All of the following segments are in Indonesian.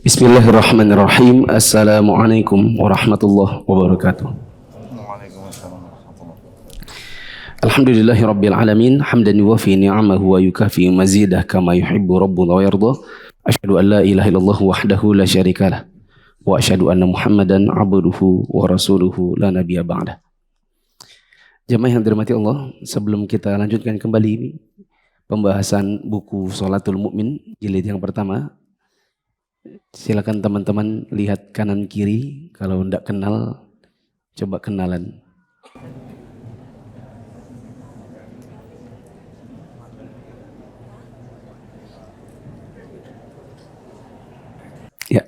Bismillahirrahmanirrahim. Assalamualaikum warahmatullahi wabarakatuh. Waalaikumsalam warahmatullahi wabarakatuh. Alhamdulillahi rabbil alamin, hamdan yuwafi ni'amahu wa yukafi mazidah kama yuhibbu rabbuna wa yarda. Asyhadu an la ilaha illallah wahdahu la syarikalah wa asyhadu anna Muhammadan abduhu wa rasuluhu la nabiyya ba'dah. Jemaah yang dirahmati Allah, sebelum kita lanjutkan kembali pembahasan buku Shalatul Mu'min jilid yang pertama, silakan teman-teman lihat kanan kiri, kalau tidak kenal coba kenalan. Ya,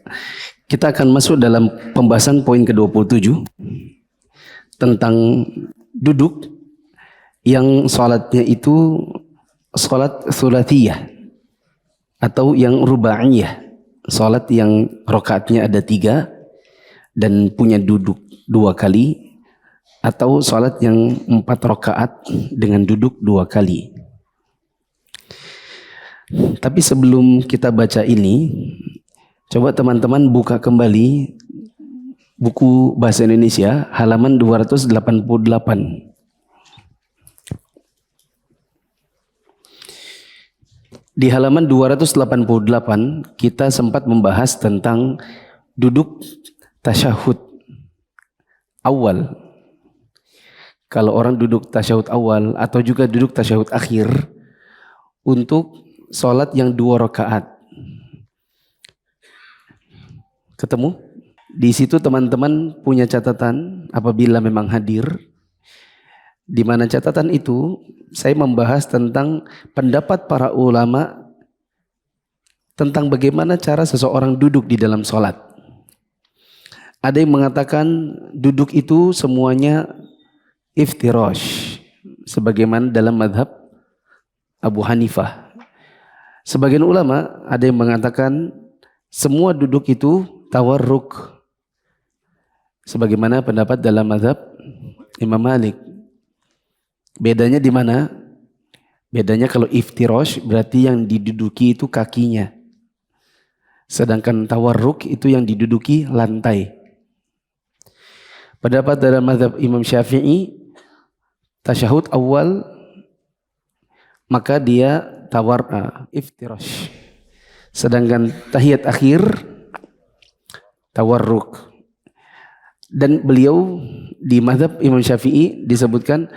kita akan masuk dalam pembahasan poin ke-27 tentang duduk yang sholatnya itu sholat thulathiyah atau yang rubaiyah. Salat yang rakaatnya ada 3 dan punya duduk 2 kali, atau salat yang 4 rakaat dengan duduk 2 kali. Tapi sebelum kita baca ini, coba teman-teman buka kembali buku Bahasa Indonesia halaman 288. Di halaman 288 kita sempat membahas tentang duduk tasyahud awal. Kalau orang duduk tasyahud awal atau juga duduk tasyahud akhir untuk sholat yang 2 rakaat. Ketemu? Di situ teman-teman punya catatan apabila memang hadir. Di mana catatan itu saya membahas tentang pendapat para ulama tentang bagaimana cara seseorang duduk di dalam sholat. Ada yang mengatakan duduk itu semuanya iftirash, sebagaimana dalam madhab Abu Hanifah. Sebagian ulama ada yang mengatakan semua duduk itu tawarruk, sebagaimana pendapat dalam madhab Imam Malik. Bedanya di mana? Bedanya kalau iftirash berarti yang diduduki itu kakinya. Sedangkan tawarruk itu yang diduduki lantai. Pendapat dalam mazhab Imam Syafi'i, tasyahud awal maka dia iftirash. Sedangkan tahiyat akhir tawarruk. Dan beliau di mazhab Imam Syafi'i disebutkan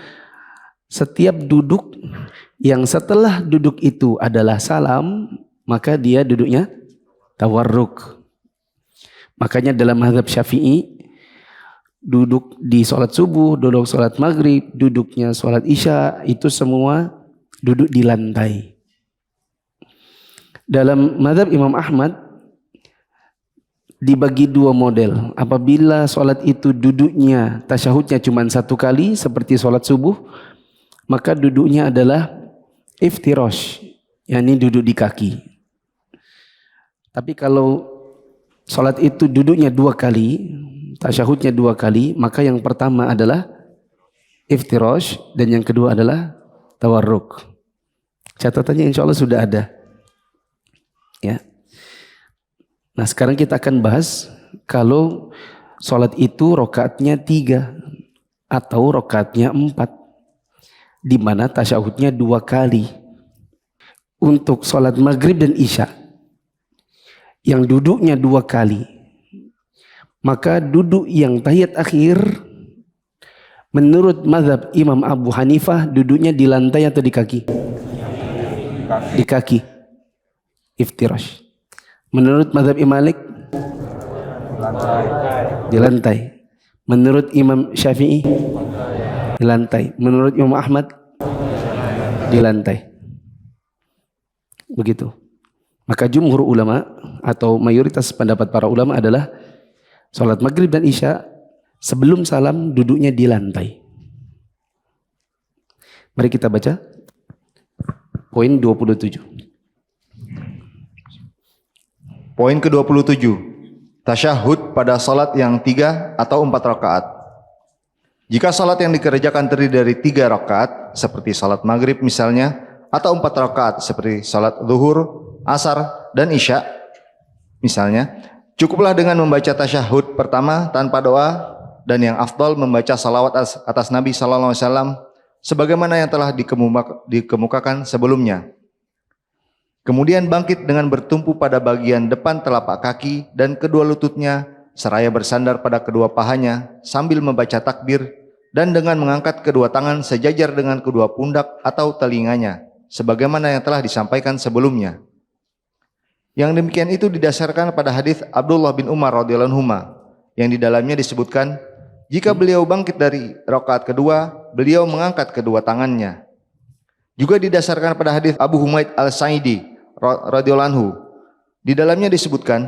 setiap duduk yang setelah duduk itu adalah salam, maka dia duduknya tawarruk. Makanya dalam mazhab Syafi'i, duduk di sholat subuh, duduk sholat maghrib, duduknya sholat isya, itu semua duduk di lantai. Dalam mazhab Imam Ahmad dibagi 2 model. Apabila sholat itu duduknya, tasyahudnya cuma 1 kali seperti sholat subuh, maka duduknya adalah iftirash, yakni duduk di kaki. Tapi kalau sholat itu duduknya 2 kali, tasyahudnya 2 kali, maka yang pertama adalah iftirash dan yang kedua adalah tawarruk. Catatannya insya Allah sudah ada. Ya. Nah sekarang kita akan bahas kalau sholat itu rakaatnya 3 atau rakaatnya 4. Di mana tasyahudnya 2 kali. Untuk sholat maghrib dan isya yang duduknya 2 kali, maka duduk yang tahiyat akhir menurut mazhab Imam Abu Hanifah duduknya di lantai atau di kaki? Di kaki, iftirash. Menurut mazhab Imam Malik di lantai. Menurut Imam Syafi'i di lantai. Menurut Imam Ahmad di lantai. Begitu. Maka jumhur ulama atau mayoritas pendapat para ulama adalah sholat maghrib dan isya sebelum salam duduknya di lantai. Mari kita baca poin 27. Poin ke-27. Tasyahud pada salat yang 3 atau 4 rakaat. Jika salat yang dikerjakan terdiri dari 3 rakaat seperti salat maghrib misalnya, atau 4 rakaat seperti salat zuhur, asar, dan isya, Misalnya, cukuplah dengan membaca tasyahud pertama tanpa doa dan yang afdal membaca salawat atas Nabi sallallahu alaihi wasallam sebagaimana yang telah dikemukakan sebelumnya. Kemudian bangkit dengan bertumpu pada bagian depan telapak kaki dan kedua lututnya seraya bersandar pada kedua pahanya sambil membaca takbir dan dengan mengangkat kedua tangan sejajar dengan kedua pundak atau telinganya sebagaimana yang telah disampaikan sebelumnya. Yang demikian itu didasarkan pada hadis Abdullah bin Umar radhiyallahu anhu yang di dalamnya disebutkan jika beliau bangkit dari rakaat kedua, beliau mengangkat kedua tangannya. Juga didasarkan pada hadis Abu Humaid Al-Sa'idi radhiyallahu anhu. Di dalamnya disebutkan,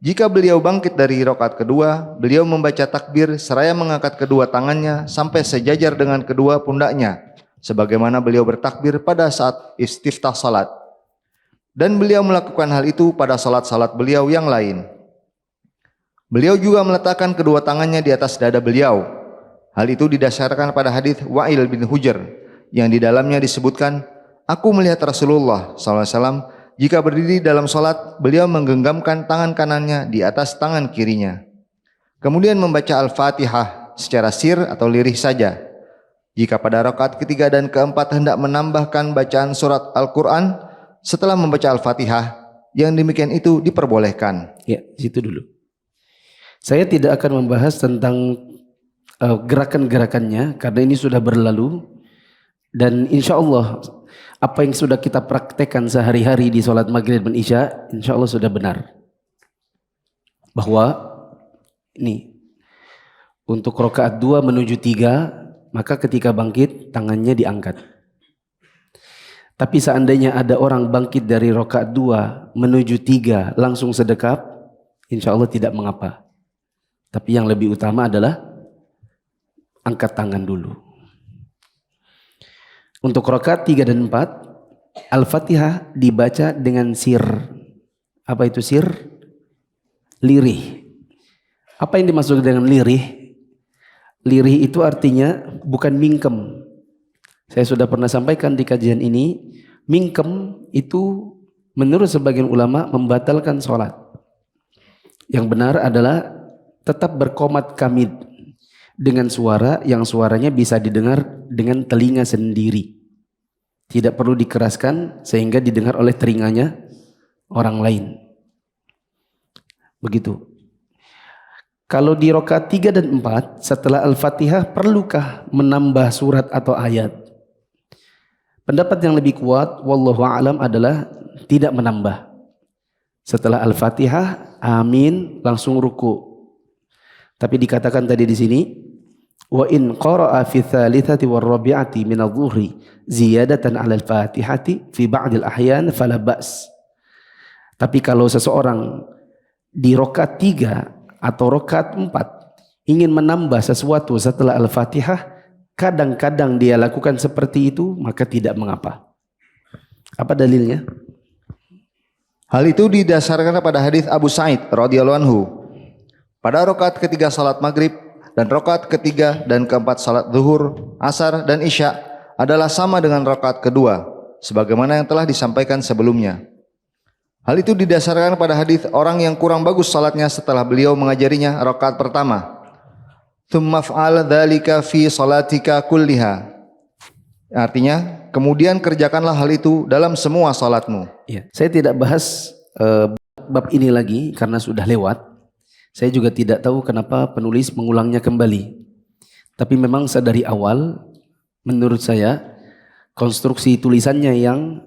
jika beliau bangkit dari rakaat kedua, beliau membaca takbir seraya mengangkat kedua tangannya sampai sejajar dengan kedua pundaknya, sebagaimana beliau bertakbir pada saat istiftah salat. Dan beliau melakukan hal itu pada salat-salat beliau yang lain. Beliau juga meletakkan kedua tangannya di atas dada beliau. Hal itu didasarkan pada hadis Wa'il bin Hujr yang di dalamnya disebutkan, aku melihat Rasulullah SAW jika berdiri dalam salat, beliau menggenggamkan tangan kanannya di atas tangan kirinya. Kemudian membaca Al-Fatihah secara sir atau lirih saja. Jika pada rakaat ketiga dan keempat hendak menambahkan bacaan surat Al-Quran setelah membaca Al-Fatihah, yang demikian itu diperbolehkan. Ya, situ dulu. Saya tidak akan membahas tentang gerakan-gerakannya karena ini sudah berlalu dan insya Allah apa yang sudah kita praktekkan sehari-hari di sholat maghrib dan isya insya Allah sudah benar. Bahwa ini untuk rakaat 2 menuju 3 maka ketika bangkit tangannya diangkat. Tapi seandainya ada orang bangkit dari rakaat 2 menuju 3 langsung sedekap, insya Allah tidak mengapa. Tapi yang lebih utama adalah angkat tangan dulu. Untuk rakaat 3 dan 4, Al-Fatihah dibaca dengan sir. Apa itu sir? Lirih. Apa yang dimaksud dengan lirih? Lirih itu artinya bukan mingkem. Saya sudah pernah sampaikan di kajian ini, mingkem itu menurut sebagian ulama membatalkan sholat. Yang benar adalah tetap berqomat kamid dengan suara yang suaranya bisa didengar dengan telinga sendiri. Tidak perlu dikeraskan sehingga didengar oleh telinganya orang lain. Begitu. Kalau di rakaat 3 dan 4 setelah Al-Fatihah perlukah menambah surat atau ayat? Pendapat yang lebih kuat wallahu a'lam adalah tidak menambah. Setelah Al-Fatihah amin langsung ruku. Tapi dikatakan tadi di sini wa in qara'a fi tsalitsati war rabi'ati min adh-dhuhri ziyadatan 'ala al-Fatihati fi ba'd al-ahyan fala ba's. Tapi kalau seseorang di rakaat 3 atau rakaat 4 ingin menambah sesuatu setelah Al-Fatihah, kadang-kadang dia lakukan seperti itu, maka tidak mengapa. Apa dalilnya? Hal itu didasarkan pada hadis Abu Sa'id radhiyallahu anhu. Pada rakaat ketiga salat maghrib dan rakaat ketiga dan keempat salat zuhur, asar dan isya adalah sama dengan rakaat kedua, sebagaimana yang telah disampaikan sebelumnya. Hal itu didasarkan pada hadis orang yang kurang bagus salatnya setelah beliau mengajarinya rakaat pertama. Tsumma fa'al dzalika fi salatika kulliha. Artinya, kemudian kerjakanlah hal itu dalam semua salatmu. Ya, saya tidak bahas bab ini lagi karena sudah lewat. Saya juga tidak tahu kenapa penulis mengulangnya kembali. Tapi memang dari awal, menurut saya, konstruksi tulisannya yang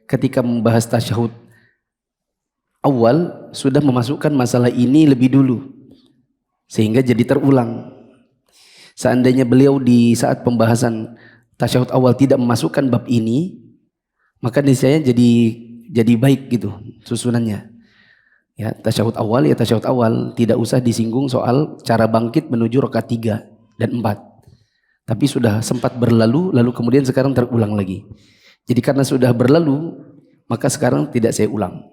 ketika membahas tasyahud awal, sudah memasukkan masalah ini lebih dulu. Sehingga jadi terulang. Seandainya beliau di saat pembahasan tasyahud awal tidak memasukkan bab ini, maka niscaya jadi baik gitu susunannya. Ya, tasyahud awal tidak usah disinggung soal cara bangkit menuju rakaat 3 dan 4. Tapi sudah sempat berlalu lalu kemudian sekarang terulang lagi. Jadi karena sudah berlalu maka sekarang tidak saya ulang.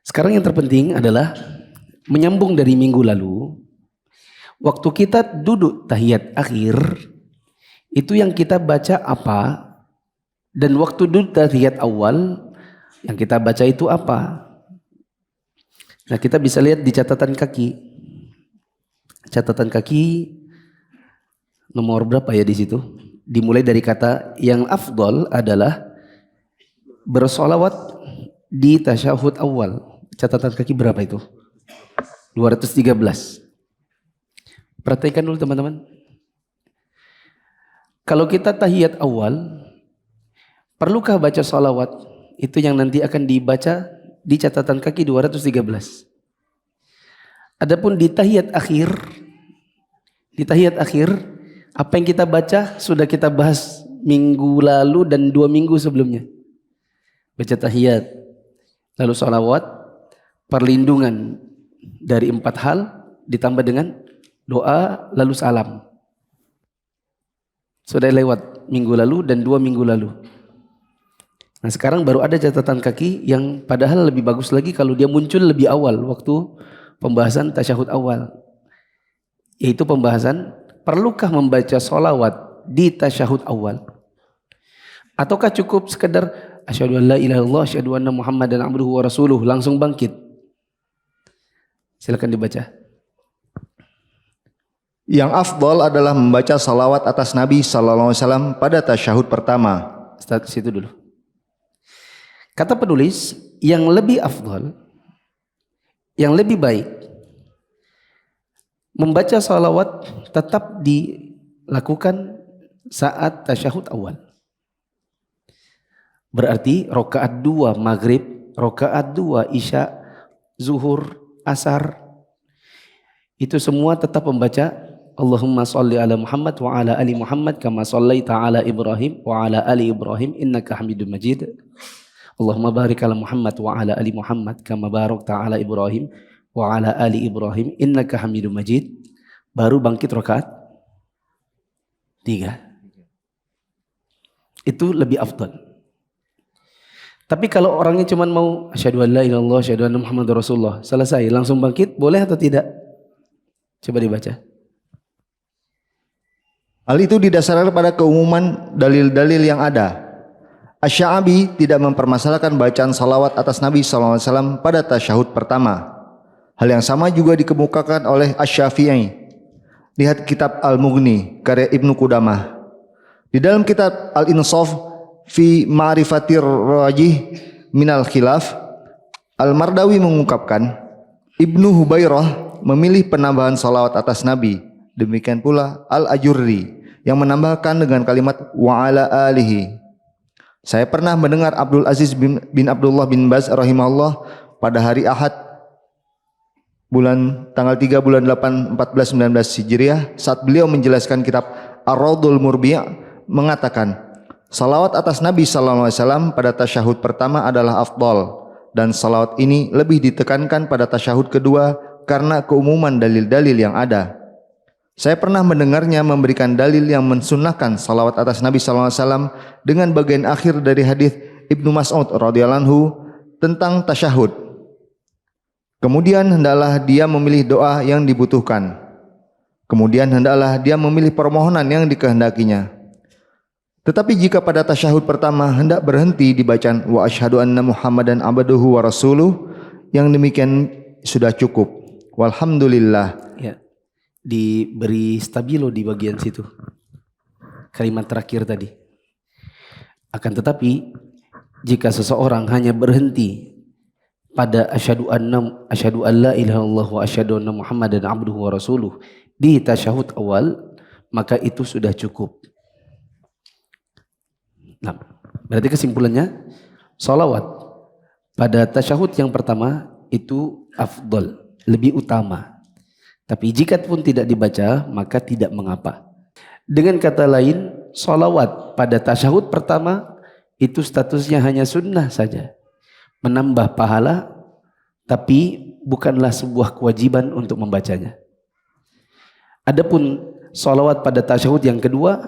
Sekarang yang terpenting adalah menyambung dari minggu lalu, waktu kita duduk tahiyat akhir itu yang kita baca apa, dan waktu duduk tahiyat awal yang kita baca itu apa. Nah, kita bisa lihat di catatan kaki. Catatan kaki nomor berapa ya di situ? Dimulai dari kata yang afdol adalah bersolawat di tasyahud awal. Catatan kaki berapa itu? 213. Perhatikan dulu teman-teman. Kalau kita tahiyat awal, perlukah baca salawat? Itu yang nanti akan dibaca di catatan kaki 213. Adapun di tahiyat akhir, apa yang kita baca sudah kita bahas minggu lalu dan 2 minggu sebelumnya. Baca tahiyat, lalu salawat, perlindungan dari 4 hal, ditambah dengan doa, lalu salam. Sudah lewat minggu lalu dan 2 minggu lalu. Nah, sekarang baru ada catatan kaki yang padahal lebih bagus lagi kalau dia muncul lebih awal waktu pembahasan tasyahud awal. Yaitu pembahasan perlukah membaca sholawat di tasyahud awal? Ataukah cukup sekedar asyhadu an la ilaha illallah asyhadu anna muhammadan abduhu wa rasuluh langsung bangkit? Silakan dibaca. Yang afdal adalah membaca salawat atas Nabi sallallahu alaihi wasallam pada tasyahud pertama. Start situ dulu. Kata penulis, yang lebih afdal, yang lebih baik, membaca salawat tetap dilakukan saat tasyahud awal. Berarti rakaat 2 maghrib, rakaat 2 isya, zuhur, asar, itu semua tetap membaca Allahumma sholli ala Muhammad wa ala ali Muhammad kama shallaita ala Ibrahim wa ala ali Ibrahim innaka Hamidum Majid. Allahumma barik ala Muhammad wa ala ali Muhammad kama barakta ala Ibrahim wa ala ali Ibrahim innaka Hamidum Majid. Baru bangkit rakaat 3. Itu lebih afdal. Tapi kalau orangnya cuma mau asyhadu an la ilaha illallah asyhadu anna Muhammadar Rasulullah, selesai langsung bangkit, boleh atau tidak? Coba dibaca. Hal itu didasarkan pada keumuman dalil-dalil yang ada. Asy-Sya'bi tidak mempermasalahkan bacaan salawat atas Nabi sallallahu alaihi wasallam pada tasyahud pertama. Hal yang sama juga dikemukakan oleh Asy-Syafi'i. Lihat kitab Al-Mughni karya Ibnu Qudamah. Di dalam kitab Al-Insaf fi Ma'rifatir Rajih minal Khilaf, Al-Mardawi mengungkapkan Ibnu Hubairah memilih penambahan salawat atas Nabi. Demikian pula Al-Ajurri yang menambahkan dengan kalimat wa ala alihi. Saya pernah mendengar Abdul Aziz bin Abdullah bin Baz rahimahullah pada hari Ahad tanggal 3 bulan 8 1419 Hijriah saat beliau menjelaskan kitab Ar-Raudhul Murbi' mengatakan salawat atas Nabi sallallahu alaihi wasallam pada tasyahud pertama adalah afdal dan salawat ini lebih ditekankan pada tasyahud kedua karena keumuman dalil-dalil yang ada. Saya pernah mendengarnya memberikan dalil yang mensunnahkan salawat atas Nabi sallallahu alaihi wasallam dengan bagian akhir dari hadis Ibnu Mas'ud radhiyallahu anhu tentang tasyahud. Kemudian hendaklah dia memilih doa yang dibutuhkan. Kemudian hendaklah dia memilih permohonan yang dikehendakinya. Tetapi jika pada tasyahud pertama hendak berhenti di bacaan wa asyhadu anna Muhammadan abduhu wa rasuluh, yang demikian sudah cukup. Walhamdulillah. Ya. Diberi stabilo di bagian situ. Kalimat terakhir tadi. Akan tetapi jika seseorang hanya berhenti pada asyhadu an la ilaha illallah wa asyhadu anna Muhammadan abduhu wa rasuluh di tasyahud awal, maka itu sudah cukup. Nah, berarti kesimpulannya salawat pada tasyahud yang pertama itu afdal, lebih utama. Tapi jika pun tidak dibaca, maka tidak mengapa. Dengan kata lain, salawat pada tasyahud pertama itu statusnya hanya sunnah saja. Menambah pahala, tapi bukanlah sebuah kewajiban untuk membacanya. Adapun salawat pada tasyahud yang kedua,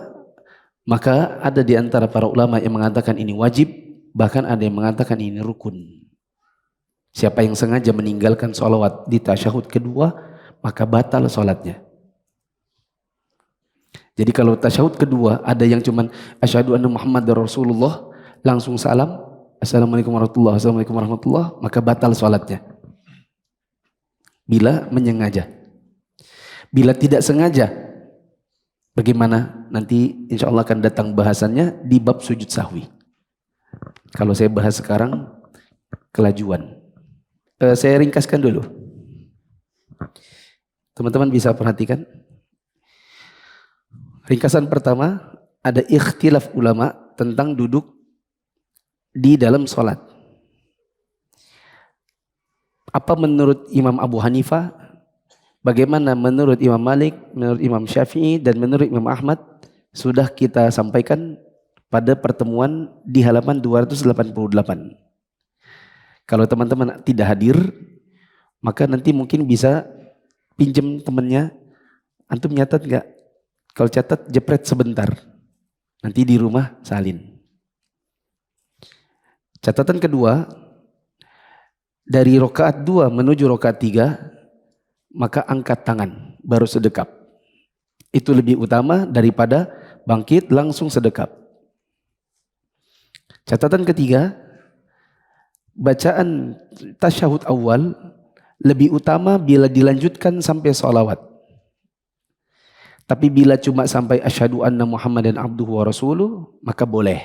maka ada di antara para ulama yang mengatakan ini wajib, bahkan ada yang mengatakan ini rukun. Siapa yang sengaja meninggalkan salawat di tasyahud kedua, maka batal salatnya. Jadi kalau tasyahud kedua ada yang cuman asyhadu anna Muhammadar Rasulullah langsung salam, assalamualaikum warahmatullahi wabarakatuh, assalamualaikum warahmatullahi, maka batal salatnya. bila menyengaja. Bila tidak sengaja, bagaimana? Nanti insya Allah akan datang bahasannya di bab sujud sahwi. Kalau saya bahas sekarang, kelajuan. Saya ringkaskan dulu. Teman-teman bisa perhatikan. Ringkasan pertama, ada ikhtilaf ulama tentang duduk di dalam sholat. Apa menurut Imam Abu Hanifah, bagaimana menurut Imam Malik, menurut Imam Syafi'i, dan menurut Imam Ahmad, sudah kita sampaikan pada pertemuan di halaman 288. Kalau teman-teman tidak hadir, maka nanti mungkin bisa pinjam temannya, antum nyatat nggak? Kalau catat jepret sebentar, nanti di rumah salin. Catatan kedua, dari rokaat 2 menuju rokaat 3, maka angkat tangan baru sedekap. Itu lebih utama daripada bangkit langsung sedekap. Catatan ketiga, bacaan tasyahud awal lebih utama bila dilanjutkan sampai sholawat. Tapi bila cuma sampai asyhadu anna Muhammadan abduhu wa rasuluh, maka boleh.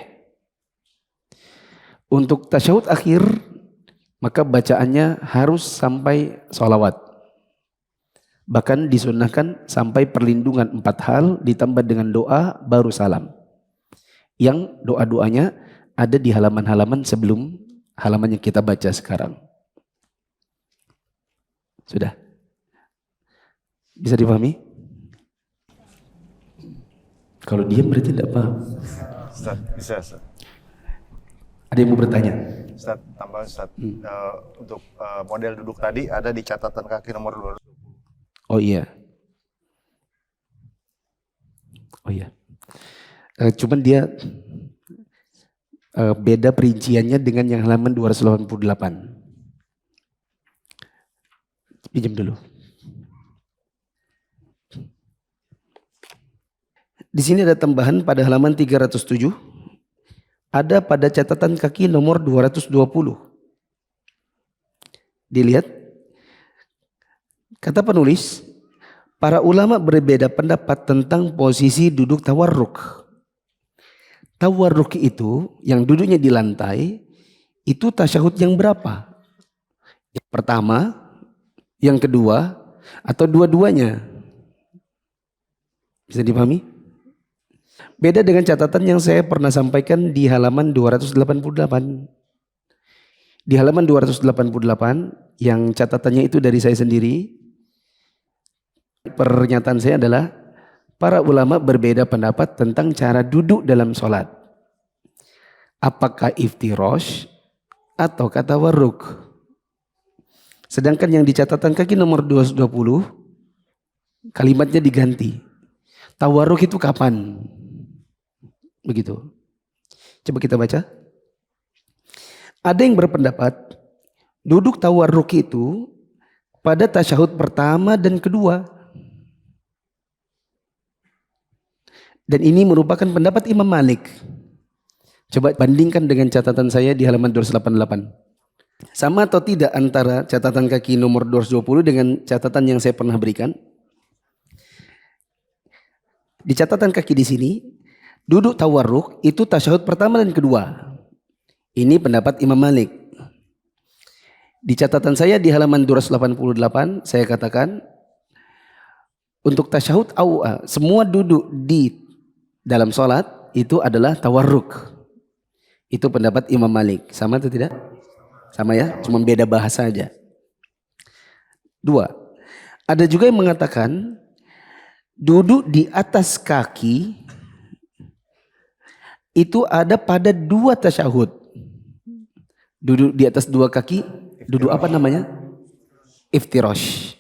Untuk tasyahud akhir, maka bacaannya harus sampai sholawat. Bahkan disunnahkan sampai perlindungan 4 hal ditambah dengan doa baru salam. Yang doa-doanya ada di halaman-halaman sebelum halaman yang kita baca sekarang. Sudah? Bisa dipahami? Kalau diam berarti tidak paham. Ustaz, bisa Ustaz. Ada yang mau bertanya? Ustaz, tambahan Ustaz. Untuk model duduk tadi ada di catatan kaki nomor 220. Oh iya. Oh iya. Cuman dia beda perinciannya dengan yang halaman 288. Pinjam dulu. Di sini ada tambahan pada halaman 307. Ada pada catatan kaki nomor 220. Dilihat. Kata penulis, para ulama berbeda pendapat tentang posisi duduk tawarruk. Tawarruk itu yang duduknya di lantai, itu tasyahud yang berapa? Yang pertama, yang kedua, atau dua-duanya? Bisa dipahami? Beda dengan catatan yang saya pernah sampaikan di halaman 288. Di halaman 288 yang catatannya itu dari saya sendiri. Pernyataan saya adalah para ulama berbeda pendapat tentang cara duduk dalam sholat. Apakah iftirosh atau kata warruk. Sedangkan yang di catatan kaki nomor 220 kalimatnya diganti. Tawarruk itu kapan? Begitu. Coba kita baca. Ada yang berpendapat duduk tawarruk itu pada tasyahud pertama dan kedua. Dan ini merupakan pendapat Imam Malik. Coba bandingkan dengan catatan saya di halaman 288. Sama atau tidak antara catatan kaki nomor 220 dengan catatan yang saya pernah berikan? Di catatan kaki di sini, duduk tawarruk itu tasyahud pertama dan kedua. Ini pendapat Imam Malik. Di catatan saya di halaman 288 saya katakan untuk tasyahud awal semua duduk di dalam sholat itu adalah tawarruk. Itu pendapat Imam Malik. Sama atau tidak? Sama ya, cuma beda bahasa aja. 2. Ada juga yang mengatakan duduk di atas kaki itu ada pada 2 tasyahud. Duduk di atas 2 kaki, duduk apa namanya? Iftirosh.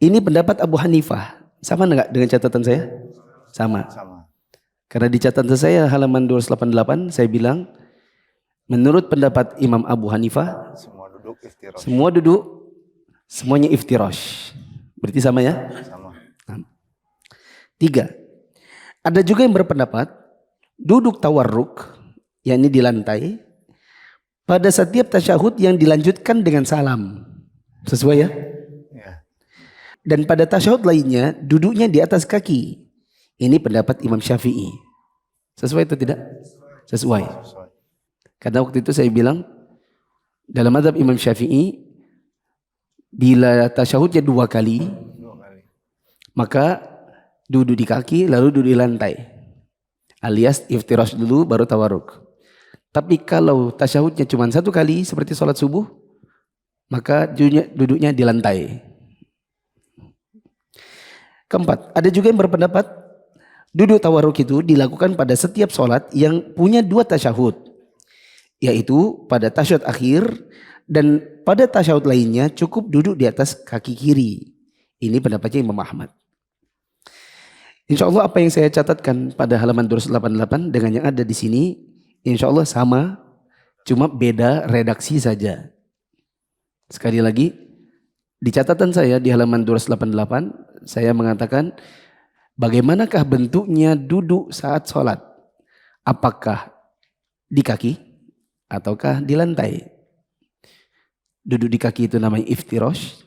Ini pendapat Abu Hanifah. Sama enggak dengan catatan saya? Sama. Karena di catatan saya halaman 288 saya bilang menurut pendapat Imam Abu Hanifah semua duduk semuanya iftirosh. Berarti sama ya? Sama. 3. Ada juga yang berpendapat duduk tawarruk yakni di lantai pada setiap tasyahud yang dilanjutkan dengan salam. Sesuai ya? Dan pada tasyahud lainnya duduknya di atas kaki. Ini pendapat Imam Syafi'i. Sesuai atau tidak? Sesuai. Karena waktu itu saya bilang dalam mazhab Imam Syafi'i, bila tasyahudnya 2 kali, maka duduk di kaki lalu duduk di lantai, alias iftirash dulu baru tawarruk. Tapi kalau tasyahudnya cuma 1 kali seperti sholat subuh, maka duduknya di lantai. Keempat, ada juga yang berpendapat duduk tawarruk itu dilakukan pada setiap sholat yang punya 2 tasyahud, yaitu pada tasyahud akhir dan pada tasyahud lainnya cukup duduk di atas kaki kiri. Ini pendapatnya Imam Ahmad. Insya Allah apa yang saya catatkan pada halaman 288 dengan yang ada di sini, insya Allah sama, cuma beda redaksi saja. Sekali lagi, di catatan saya di halaman 288, saya mengatakan bagaimanakah bentuknya duduk saat sholat? Apakah di kaki ataukah di lantai? Duduk di kaki itu namanya iftirash,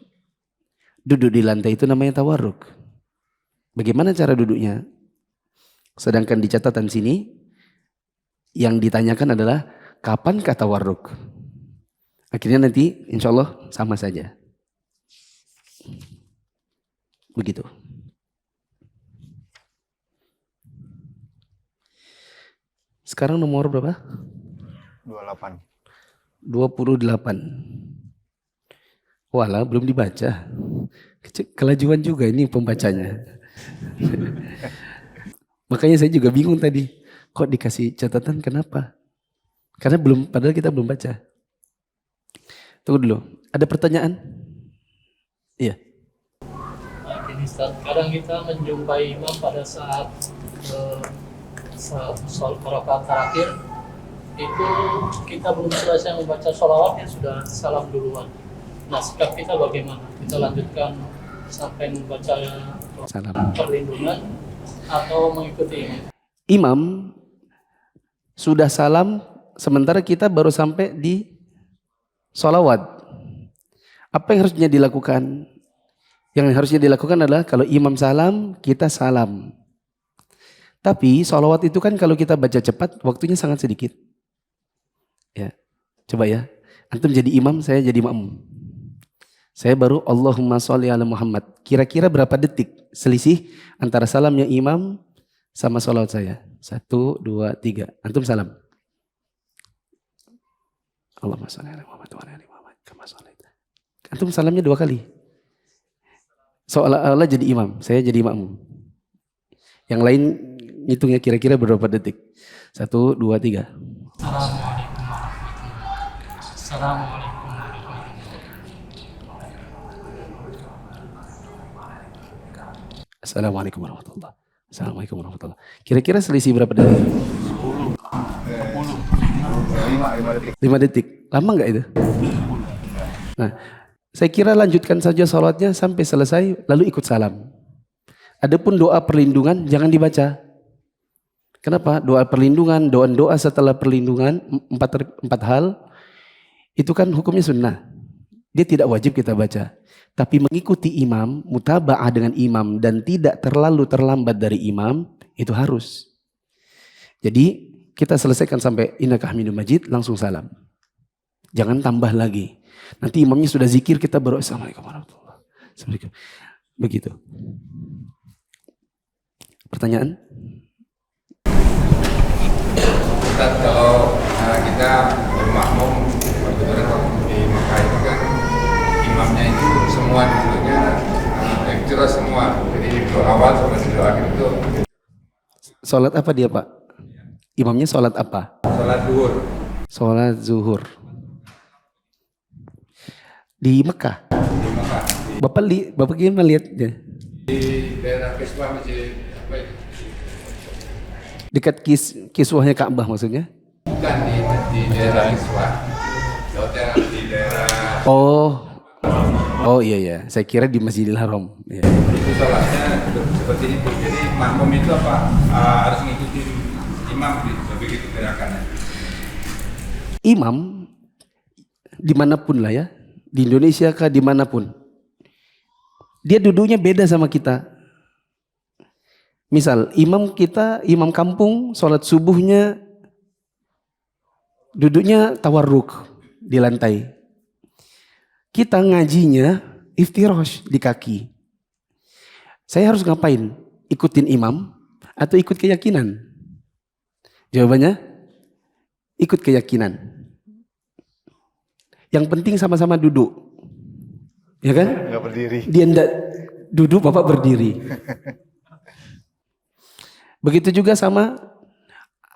duduk di lantai itu namanya tawarruk. Bagaimana cara duduknya? Sedangkan di catatan sini yang ditanyakan adalah kapankah tawarruk? Akhirnya nanti insya Allah sama saja. Begitu. Sekarang nomor berapa? 28. 28. Walah, belum dibaca. Kelajuan juga ini pembacanya. Makanya saya juga bingung tadi. Kok dikasih catatan kenapa? Karena padahal kita belum baca. Tunggu dulu. Ada pertanyaan? Iya. Gini Ustaz, kadang kita menjumpai imam pada saat rakaat terakhir itu kita belum selesai membaca sholawatnya sudah salam duluan. Nah, sikap kita bagaimana? Kita lanjutkan sampai membaca Salam. perlindungan atau mengikuti ini? Imam sudah salam sementara kita baru sampai di sholawat. Apa yang harusnya dilakukan? Yang harusnya dilakukan adalah kalau imam salam, kita salam. Tapi sholawat itu kan kalau kita baca cepat, waktunya sangat sedikit. Ya, coba ya. Antum jadi imam, saya jadi makmum. Saya baru Allahumma sholli ala Muhammad. Kira-kira berapa detik selisih antara salamnya imam sama sholawat saya? 1, 2, 3. Antum salam. Allahumma sholli ala Muhammad wa ala ali Muhammad kama sholaita. Antum salamnya 2 kali. Seolah-olah jadi imam, saya jadi makmum. Yang lain hitungnya kira-kira berapa detik? 1, 2, 3. Assalamualaikum. Assalamualaikum warahmatullahi. Assalamualaikum warahmatullahi. Kira-kira selisih berapa detik? 5 detik. Lama nggak itu? Nah, saya kira lanjutkan saja salatnya sampai selesai, lalu ikut salam. Adapun doa perlindungan jangan dibaca. Kenapa? Doa perlindungan, doa setelah perlindungan, 4 hal, itu kan hukumnya sunnah. Dia tidak wajib kita baca. Tapi mengikuti imam, mutaba'ah dengan imam dan tidak terlalu terlambat dari imam, itu harus. Jadi kita selesaikan sampai innaka hamidum majid, langsung salam. Jangan tambah lagi. Nanti imamnya sudah zikir, kita baru assalamualaikum warahmatullahi wabarakatuh. Begitu. Pertanyaan? Ustaz, kalau kita bermakmum di Mekah itu kan imamnya itu semua duduknya jelas semua. Jadi doa awal sampai doa akhir itu. Salat apa dia, Pak? Imamnya salat apa? Salat zuhur. Salat zuhur. Di Mekah. Di Mekah. Bapak gimana lihatnya? Di daerah Kiswah masih apa itu? Dekat kiswahnya Ka'bah maksudnya? Bukan di daerah Kiswah. Di daerah. Oh iya. Saya kira di Masjidil Haram. Ya. Itu salatnya seperti itu. Jadi makmum itu apa? Harus ngikuti imam begitu gerakannya. Imam dimanapun lah ya, di Indonesia kah dimanapun, dia duduknya beda sama kita. Misal imam kita, imam kampung sholat subuhnya duduknya tawarruk di lantai. Kita ngajinya iftirosh di kaki. Saya harus ngapain? Ikutin imam atau ikut keyakinan? Jawabannya ikut keyakinan. Yang penting sama-sama duduk. Ya kan? Nggak berdiri. Dia ndak duduk, Bapak berdiri. Begitu juga sama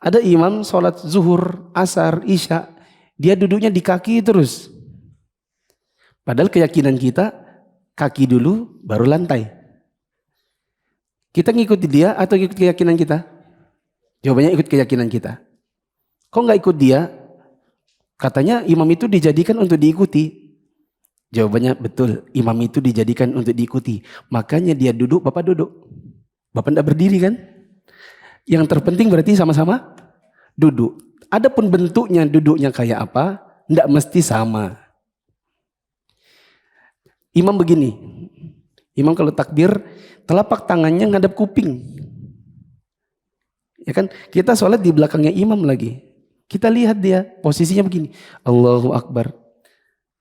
ada imam sholat zuhur, asar, isya. Dia duduknya di kaki terus. Padahal keyakinan kita kaki dulu baru lantai. Kita ngikuti dia atau ngikut keyakinan kita? Jawabannya ikut keyakinan kita. Kok nggak ikut dia? Katanya imam itu dijadikan untuk diikuti. Jawabannya betul, imam itu dijadikan untuk diikuti. Makanya dia duduk, Bapak duduk. Bapak ndak berdiri kan? Yang terpenting berarti sama-sama duduk. Adapun bentuknya duduknya kayak apa, ndak mesti sama. Imam begini, imam kalau takbir telapak tangannya ngadap kuping. Ya kan? Kita sholat di belakangnya imam lagi. Kita lihat dia posisinya begini. Allahu Akbar.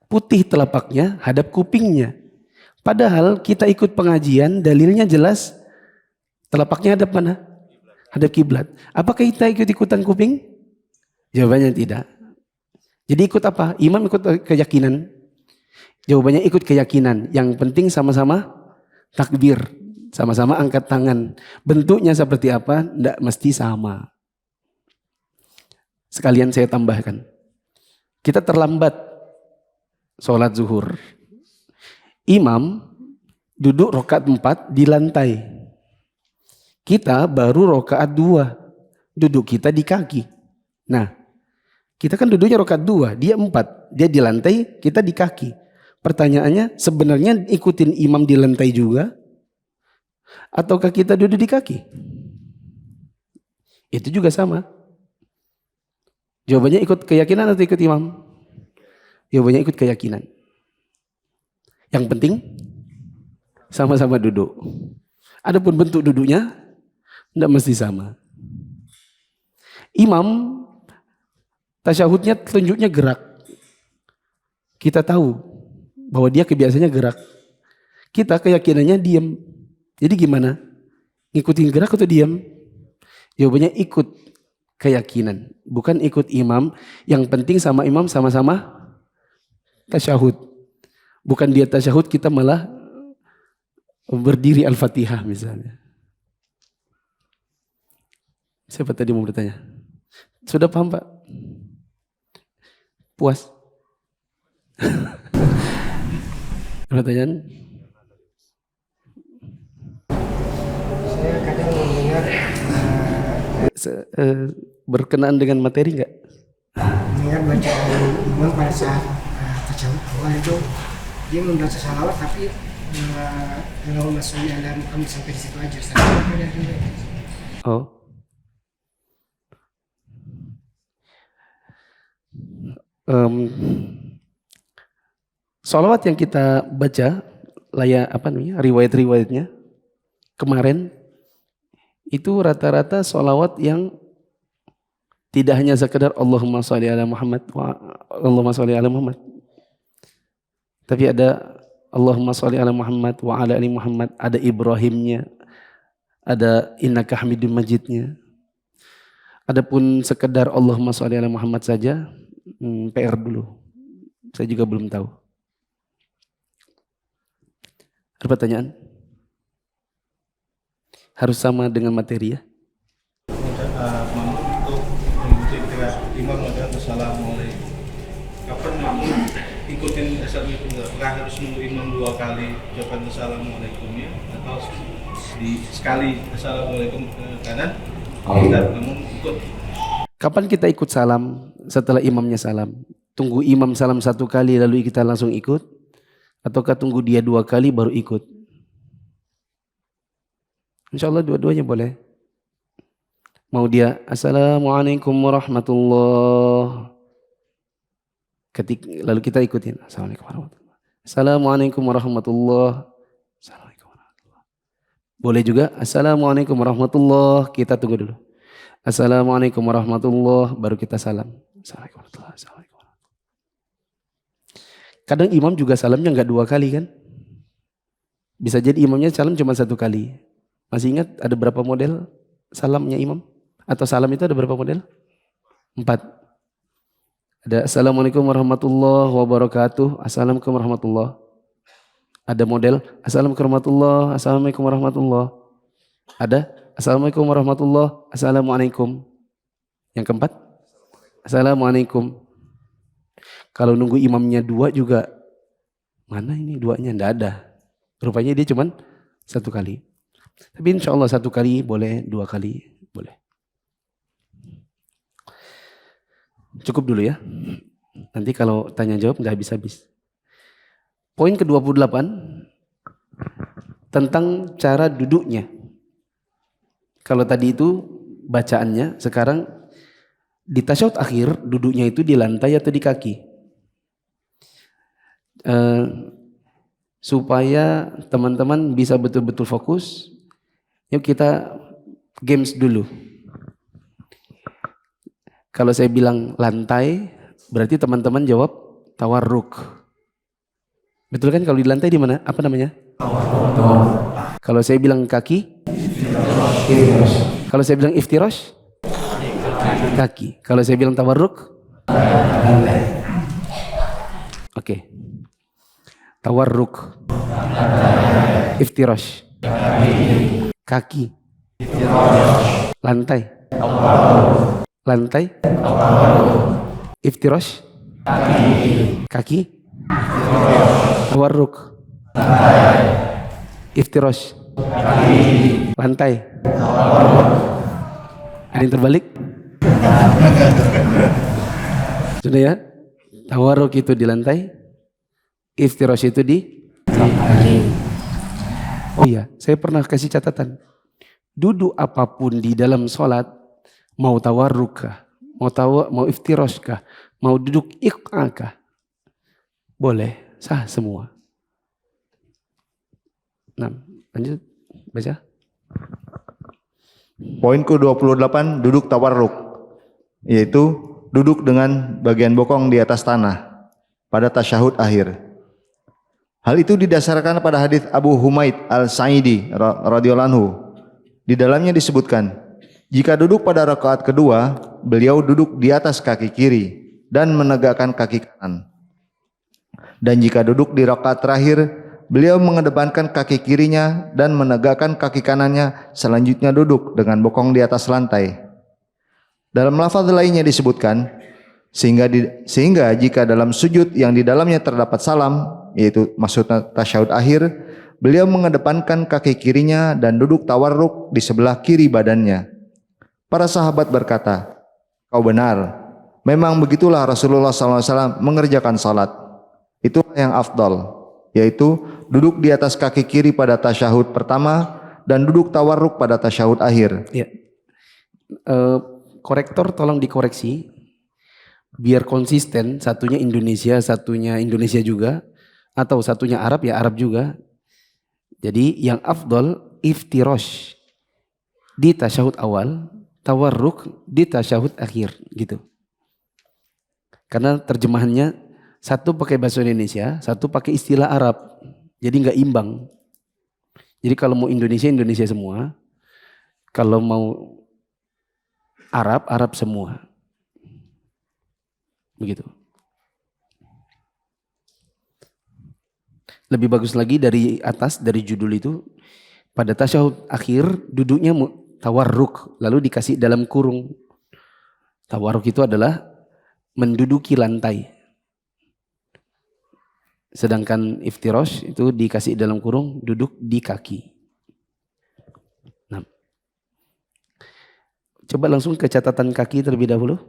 Putih telapaknya hadap kupingnya. Padahal kita ikut pengajian dalilnya jelas telapaknya hadap mana? Hadap kiblat. Apakah kita ikut-ikutan kuping? Jawabannya tidak. Jadi ikut apa? Imam ikut keyakinan. Jawabannya ikut keyakinan. Yang penting sama-sama takbir. Sama-sama angkat tangan. Bentuknya seperti apa? Tidak mesti sama. Sekalian saya tambahkan. Kita terlambat sholat zuhur. Imam duduk rakaat 4 di lantai. Kita baru rakaat 2. Duduk kita di kaki. Nah, kita kan duduknya rakaat 2, dia 4. Dia di lantai, kita di kaki. Pertanyaannya, sebenarnya ikutin imam di lantai juga? Ataukah kita duduk di kaki? Itu juga sama. Jawabannya ikut keyakinan atau ikut imam? Jawabannya ikut keyakinan. Yang penting sama-sama duduk. Adapun bentuk duduknya tidak mesti sama. Imam tasyahudnya tunjuknya gerak. Kita tahu bahwa dia kebiasaannya gerak. Kita keyakinannya diam. Jadi gimana? Ngikutin gerak atau diam? Jawabannya ikut keyakinan, bukan ikut imam. Yang penting sama imam sama-sama tasyahud. Bukan dia tasyahud kita malah berdiri Al-Fatihah misalnya. Siapa tadi mau bertanya? Sudah paham Pak? Puas? Pertanyaan? Saya kadang mendengar Berkenaan dengan materi enggak? mendengar bacaan imam pada saat tasyahud awal itu dia membaca salawat tapi Allahumma sholli ala Muhammad sampai di situ aja. Oh. Salawat yang kita baca riwayat-riwayatnya kemarin itu rata-rata sholawat yang tidak hanya sekedar Allahumma sholli ala Muhammad Allahumma sholli ala Muhammad, tapi ada Allahumma sholli ala Muhammad wa ala ali Muhammad, ada Ibrahimnya, ada innaka hamidum majidnya. Adapun sekedar Allahumma sholli ala Muhammad saja, PR dulu. Saya juga belum tahu. Ada pertanyaan? Harus sama dengan materi ya? Untuk mengikuti ketika imam mengatakan assalamualaikum, kapan makmum ikutin assalamualaikum? Apakah harus nunggu imam 2 kali ucapan assalamualaikumnya atau sekali assalamualaikum ke kanan tidak namun ikut? Kapan kita ikut salam setelah imamnya salam? Tunggu imam salam 1 kali lalu kita langsung ikut? Ataukah tunggu dia 2 kali baru ikut? Insya Allah dua-duanya boleh. Mau dia assalamualaikum warahmatullah, lalu kita ikutin assalamualaikum warahmatullah. Assalamualaikum warahmatullah. Boleh juga Assalamualaikum warahmatullah, kita tunggu dulu. Assalamualaikum warahmatullah, baru kita salam. Assalamualaikum warahmatullah. Assalamualaikum. Kadang imam juga salamnya nggak 2 kali kan? Bisa jadi imamnya salam cuma 1 kali. Masih ingat ada berapa model salamnya imam? Atau salam itu ada berapa model? 4. Ada Assalamualaikum warahmatullahi wabarakatuh. Assalamualaikum warahmatullahi. Ada model Assalamualaikum warahmatullahi. Assalamualaikum warahmatullahi. Ada Assalamualaikum warahmatullahi. Assalamualaikum. Yang keempat Assalamualaikum. Kalau nunggu imamnya 2 juga, mana ini 2-nya? Nggak ada. Rupanya dia cuman 1 kali. Tapi insya Allah 1 kali boleh, 2 kali boleh. Cukup dulu ya. Nanti kalau tanya jawab nggak habis-habis. Poin ke-28 tentang cara duduknya. Kalau tadi itu bacaannya, sekarang di tasyahud akhir duduknya itu di lantai atau di kaki. Supaya teman-teman bisa betul-betul fokus, yuk kita games dulu. Kalau saya bilang lantai, berarti teman-teman jawab tawarruk. Betul kan? Kalau di lantai di mana? Apa namanya? Tawarruk. Kalau saya bilang kaki? Iftirash. Kalau saya bilang iftirash? Kaki. Kalau saya bilang tawarruk? Oke. Tawarruk. Iftirash. Kaki. Lantai. Lantai. Iftirash. Kaki. Tawarruk. Iftirash. Lantai. Ada yang terbalik? Sudah ya? Tawarruk itu di lantai, iftirash itu di kaki. Oh iya, saya pernah kasih catatan. Duduk apapun di dalam sholat, mau tawarruk kah, mau iftirash kah, mau duduk iq'a kah, boleh, sah semua. Nah, lanjut baca. Poin ke-28 duduk tawarruk, yaitu duduk dengan bagian bokong di atas tanah pada tasyahud akhir. Hal itu didasarkan pada hadis Abu Humaid Al-Sa'idi radhiyallahu anhu. Di dalamnya disebutkan, jika duduk pada rakaat kedua, beliau duduk di atas kaki kiri dan menegakkan kaki kanan. Dan jika duduk di rakaat terakhir, beliau mengedepankan kaki kirinya dan menegakkan kaki kanannya, selanjutnya duduk dengan bokong di atas lantai. Dalam lafaz lainnya disebutkan, sehingga jika dalam sujud yang di dalamnya terdapat salam, yaitu maksudnya tasyahud akhir, beliau mengedepankan kaki kirinya dan duduk tawarruk di sebelah kiri badannya. Para sahabat berkata, kau benar, memang begitulah Rasulullah SAW mengerjakan salat. Itulah yang afdal, yaitu duduk di atas kaki kiri pada tasyahud pertama dan duduk tawarruk pada tasyahud akhir. Ya. Korektor tolong dikoreksi biar konsisten, satunya Indonesia juga, atau satunya Arab ya Arab juga. Jadi yang afdal iftirash di tasyahud awal, tawarruk di tasyahud akhir gitu. Karena terjemahannya satu pakai bahasa Indonesia, satu pakai istilah Arab. Jadi nggak imbang. Jadi kalau mau Indonesia semua, kalau mau Arab semua. Begitu. Lebih bagus lagi dari atas, dari judul itu, pada tasyahud akhir duduknya tawarruk, lalu dikasih dalam kurung. Tawarruk itu adalah menduduki lantai. Sedangkan iftirash itu dikasih dalam kurung, duduk di kaki. Nah, coba langsung ke catatan kaki terlebih dahulu.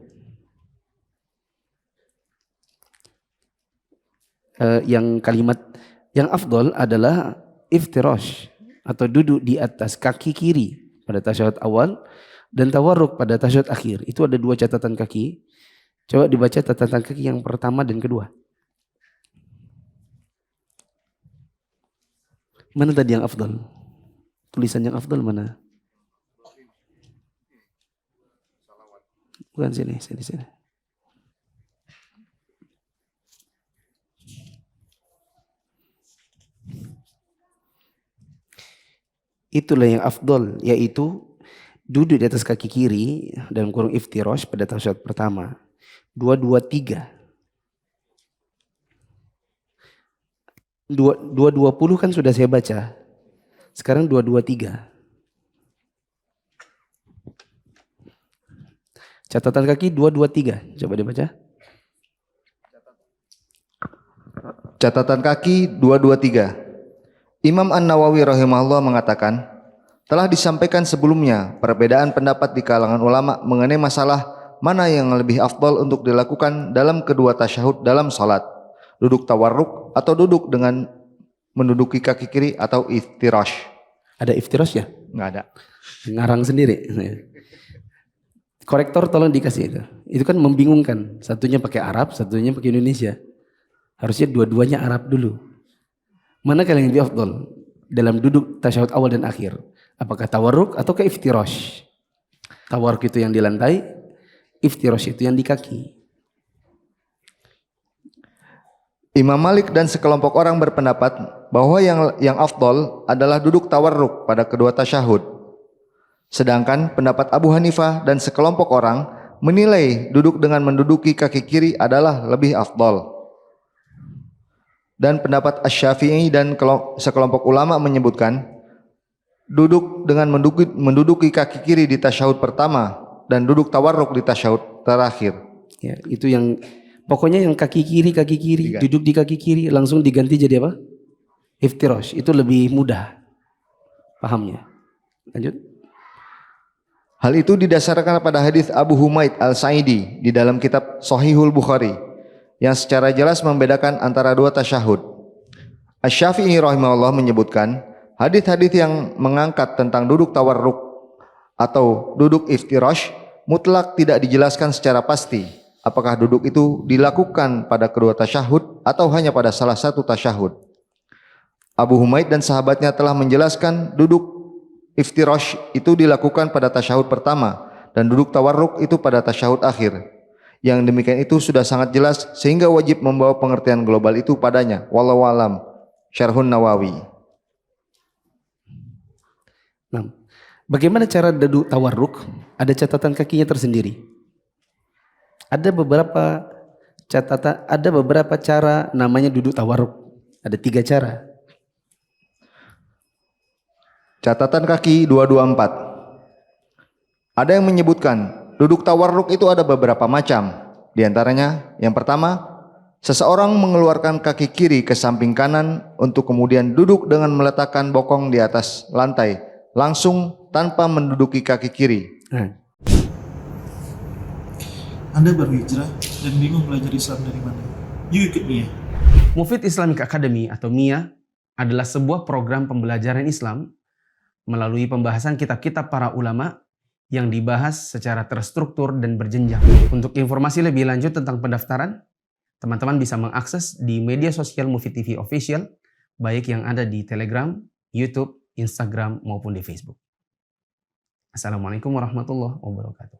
Yang kalimat yang afdol adalah iftirash atau duduk di atas kaki kiri pada tasyahud awal dan tawarruk pada tasyahud akhir. Itu ada 2 catatan kaki. Coba dibaca catatan kaki yang pertama dan kedua. Mana tadi yang afdal? Tulisan yang afdal mana? Bukan sini. Itulah yang afdal, yaitu duduk di atas kaki kiri dalam kurung iftirash pada tasyahud pertama. 223. 220 kan sudah saya baca. Sekarang 223. Catatan kaki 223. Coba dibaca. Catatan kaki 223. Imam An-Nawawi rahimahullah mengatakan, telah disampaikan sebelumnya perbedaan pendapat di kalangan ulama mengenai masalah mana yang lebih afdal untuk dilakukan dalam kedua tasyahud dalam salat. Duduk tawarruk atau duduk dengan menduduki kaki kiri atau iftirash. Ada iftirash ya? Nggak ada. Ngarang sendiri. Korektor tolong dikasih itu. Itu kan membingungkan. Satunya pakai Arab, satunya pakai Indonesia. Harusnya dua-duanya Arab dulu. Mana kalian yang lebih afdal dalam duduk tasyahud awal dan akhir? Apakah tawarruk atau ke iftirash? Tawarruk itu yang di lantai, iftirash itu yang di kaki. Imam Malik dan sekelompok orang berpendapat bahwa yang afdal adalah duduk tawarruk pada kedua tasyahud. Sedangkan pendapat Abu Hanifah dan sekelompok orang menilai duduk dengan menduduki kaki kiri adalah lebih afdal. Dan pendapat Asy-Syafi'i dan sekelompok ulama menyebutkan duduk dengan menduduki kaki kiri di tasyahud pertama dan duduk tawarruk di tasyahud terakhir. Ya, itu yang pokoknya yang kaki kiri, duduk di kaki kiri langsung diganti jadi apa? Iftirash. Itu lebih mudah pahamnya. Lanjut. Hal itu didasarkan pada hadis Abu Humaid Al-Sa'idi di dalam kitab Shahihul Bukhari yang secara jelas membedakan antara dua tasyahud. Asy-Syafi'i rahimahullah menyebutkan hadis-hadis yang mengangkat tentang duduk tawarruk atau duduk iftirash mutlak tidak dijelaskan secara pasti apakah duduk itu dilakukan pada kedua tasyahud atau hanya pada salah satu tasyahud. Abu Humaid dan sahabatnya telah menjelaskan duduk iftirash itu dilakukan pada tasyahud pertama dan duduk tawarruk itu pada tasyahud akhir. Yang demikian itu sudah sangat jelas sehingga wajib membawa pengertian global itu padanya. Wallahu alam. Syarhun Nawawi. Nah, bagaimana cara duduk tawarruk? Ada catatan kakinya tersendiri. Ada beberapa cara namanya duduk tawarruk. Ada 3 cara. Catatan kaki 224. Ada yang menyebutkan duduk tawarruk itu ada beberapa macam. Di antaranya, yang pertama, seseorang mengeluarkan kaki kiri ke samping kanan untuk kemudian duduk dengan meletakkan bokong di atas lantai, langsung tanpa menduduki kaki kiri. Anda baru hijrah dan bingung belajar Islam dari mana? Yuk ikut MIA. Mufid Islamic Academy atau MIA adalah sebuah program pembelajaran Islam melalui pembahasan kitab-kitab para ulama yang dibahas secara terstruktur dan berjenjang. Untuk informasi lebih lanjut tentang pendaftaran, teman-teman bisa mengakses di media sosial Mufid TV Official, baik yang ada di Telegram, YouTube, Instagram, maupun di Facebook. Assalamualaikum warahmatullahi wabarakatuh.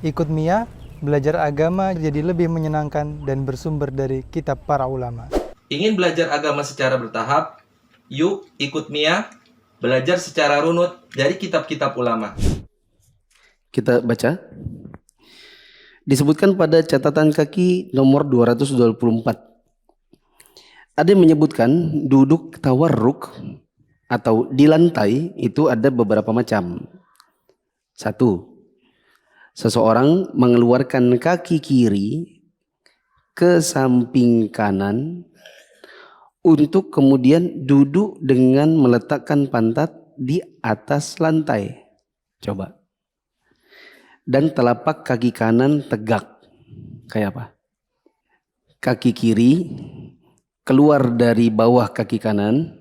Ikut MIA, belajar agama jadi lebih menyenangkan dan bersumber dari kitab para ulama. Ingin belajar agama secara bertahap? Yuk ikut MIA, belajar secara runut dari kitab-kitab ulama. Kita baca. Disebutkan pada catatan kaki nomor 224. Ada yang menyebutkan duduk tawarruk atau di lantai itu ada beberapa macam. 1. Seseorang mengeluarkan kaki kiri ke samping kanan untuk kemudian duduk dengan meletakkan pantat di atas lantai. Coba. Dan telapak kaki kanan tegak. Kayak apa? Kaki kiri keluar dari bawah kaki kanan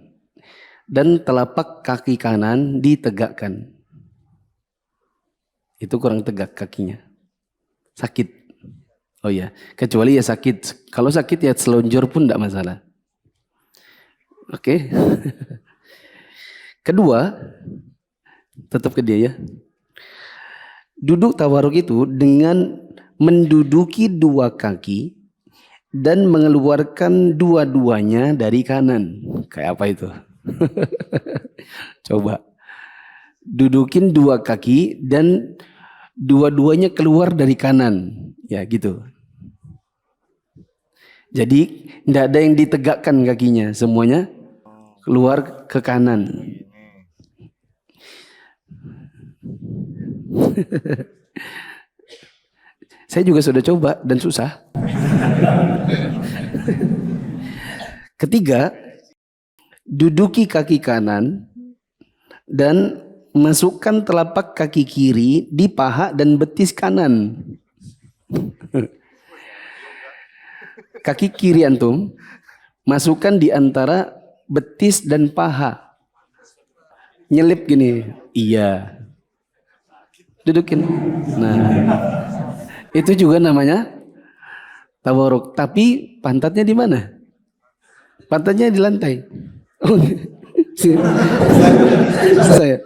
dan telapak kaki kanan ditegakkan. Itu kurang tegak kakinya. Sakit. Oh ya, kecuali ya sakit. Kalau sakit ya selonjor pun tidak masalah. Oke. Kedua, tetap ke dia ya. Duduk tawaruk itu dengan menduduki dua kaki dan mengeluarkan dua-duanya dari kanan. Kayak apa itu? Coba. Dudukin dua kaki dan dua-duanya keluar dari kanan. Ya gitu. Jadi tidak ada yang ditegakkan kakinya. Semuanya keluar ke kanan. Saya juga sudah coba dan susah. Ketiga, duduki kaki kanan dan masukkan telapak kaki kiri di paha dan betis kanan. Kaki kiri antum masukkan di antara betis dan paha. Nyelip gini. Iya. Dudukin. Nah, itu juga namanya tawaruk. Tapi pantatnya di mana? Pantatnya di lantai. Saya.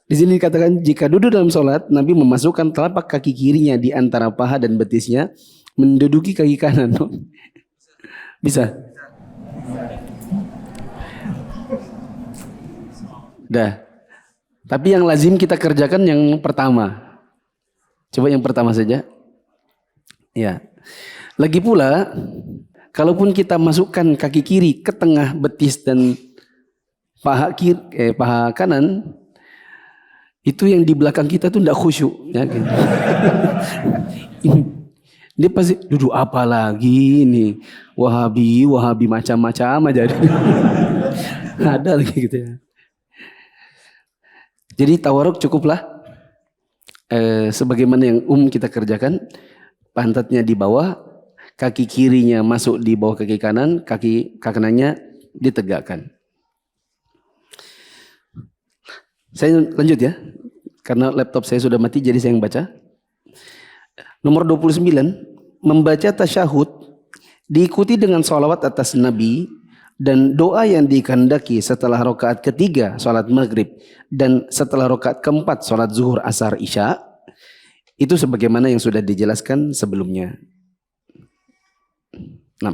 Di sini dikatakan jika duduk dalam sholat, Nabi memasukkan telapak kaki kirinya di antara paha dan betisnya, menduduki kaki kanan. Bisa? Dah. Tapi yang lazim kita kerjakan yang pertama. Coba yang pertama saja. Ya. Lagi pula, kalaupun kita masukkan kaki kiri ke tengah betis dan paha kanan, itu yang di belakang kita tuh tidak khusyuk. Ya, gitu. Dia pasti duduk apa lagi nih? Wahabi macam-macam aja. Ada lagi gitu ya. Jadi tawaruk cukuplah sebagaimana yang kita kerjakan, pantatnya di bawah, kaki kirinya masuk di bawah kaki kanan, kaki kanannya ditegakkan. Saya lanjut ya, karena laptop saya sudah mati jadi saya yang baca. Nomor 29, membaca tasyahud diikuti dengan sholawat atas Nabi dan doa yang dikehendaki setelah rakaat ketiga salat maghrib dan setelah rakaat keempat salat zuhur, asar, isya, itu sebagaimana yang sudah dijelaskan sebelumnya. 6.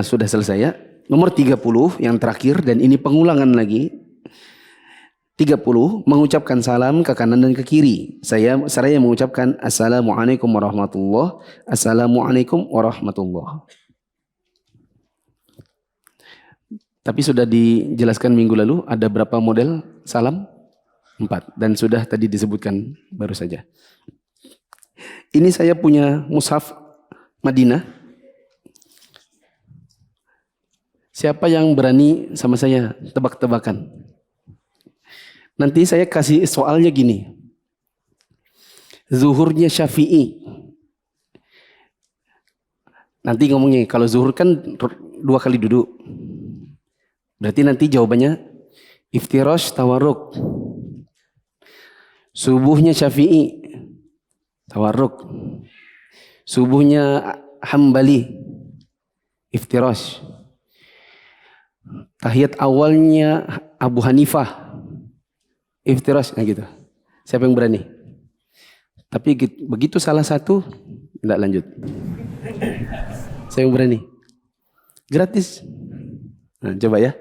Sudah selesai ya. Nomor 30 yang terakhir dan ini pengulangan lagi. 30 mengucapkan salam ke kanan dan ke kiri. Saya mengucapkan assalamualaikum warahmatullah, assalamualaikum warahmatullah. Tapi sudah dijelaskan minggu lalu ada berapa model salam? 4 dan sudah tadi disebutkan baru saja. Ini saya punya mushaf Madinah. Siapa yang berani sama saya tebak-tebakan? Nanti saya kasih soalnya gini. Zuhurnya Syafi'i. Nanti ngomongnya kalau zuhur kan 2 kali duduk. Berarti nanti jawabannya iftirash tawarruk. Subuhnya Syafi'i tawarruk. Subuhnya Hambali iftirash. Tahiyat awalnya Abu Hanifah iftirash, nah gitu. Siapa yang berani? Tapi begitu salah satu tidak lanjut. Saya yang berani. Gratis. Nah, coba ya.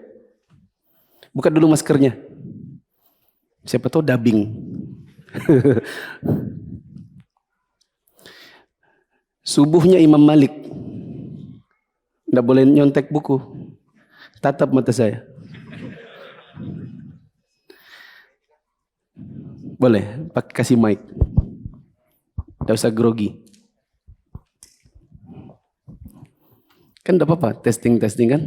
Buka dulu maskernya. Siapa tahu dubbing. Subuhnya Imam Malik. Tidak boleh nyontek buku. Tatap mata saya. Boleh, pakai kasih mic. Tidak usah grogi. Kan tidak apa-apa, testing kan.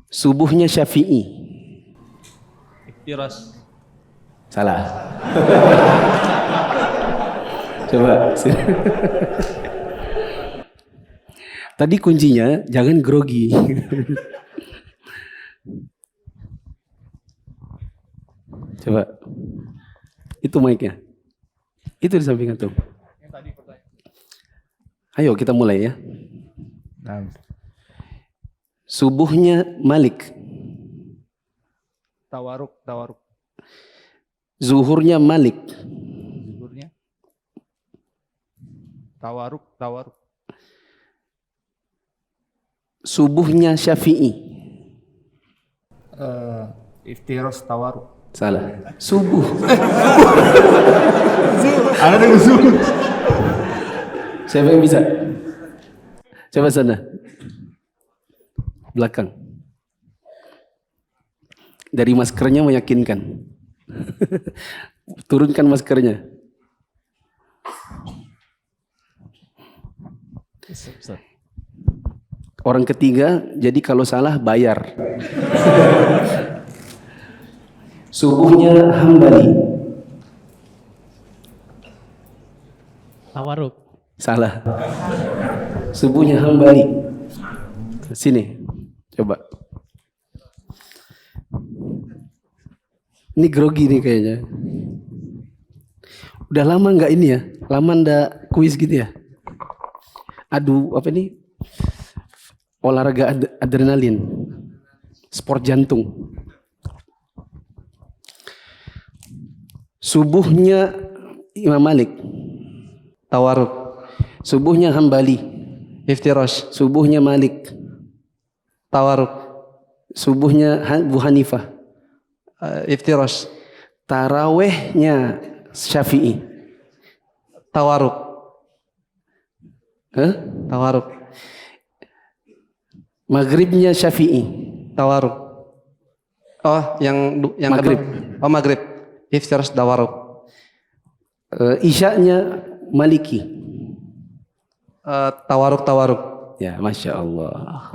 Subuhnya Syafi'i. Iftirash. Salah. Coba. Tadi kuncinya jangan grogi. Coba. Itu mic-nya. Itu di samping antum. Ayo kita mulai ya. Subuhnya Malik. Tawaruk. Zuhurnya Malik. Zuhurnya Tawaruk. Subuhnya Syafi'i. Iftiros Tawaruk. Salah. Subuh. Ada dengan subuh. Siapa yang bisa? Coba sana. Belakang. Dari maskernya meyakinkan. Turunkan maskernya. Orang ketiga, jadi kalau salah bayar. Subuhnya Hambali. Tawaruk. Salah. Subuhnya Hambali. Sini, coba. Ini grogi nih kayaknya. Udah lama nggak ini ya? Lama ndak kuis gitu ya? Aduh, apa ini? Olahraga adrenalin. Sport jantung. Subuhnya Imam Malik. Tawaruk. Subuhnya Hambali. Iftiros. Subuhnya Malik. Tawaruk. Subuhnya Abu Hanifah. Iftiros. Tarawehnya Syafi'i. Tawaruk. Tawaruk. Maghribnya Syafi'i. Tawaruk. Oh, yang Maghrib. kedua. Oh, Maghrib. Iftiros Tawaruk. Isya'nya Maliki. Tawaruk. Ya, Masya Allah.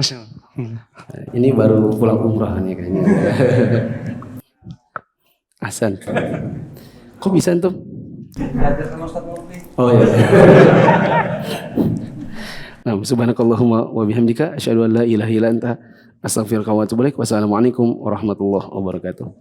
Ini baru pulang umrah nih kayaknya. Hasan. Kok bisa antum? Oh iya. Nah, subhanakallahumma wa bihamdika asyhadu an la ilaha illa anta astaghfiruka wa atubu ilaik. Wassalamualaikum warahmatullahi wabarakatuh.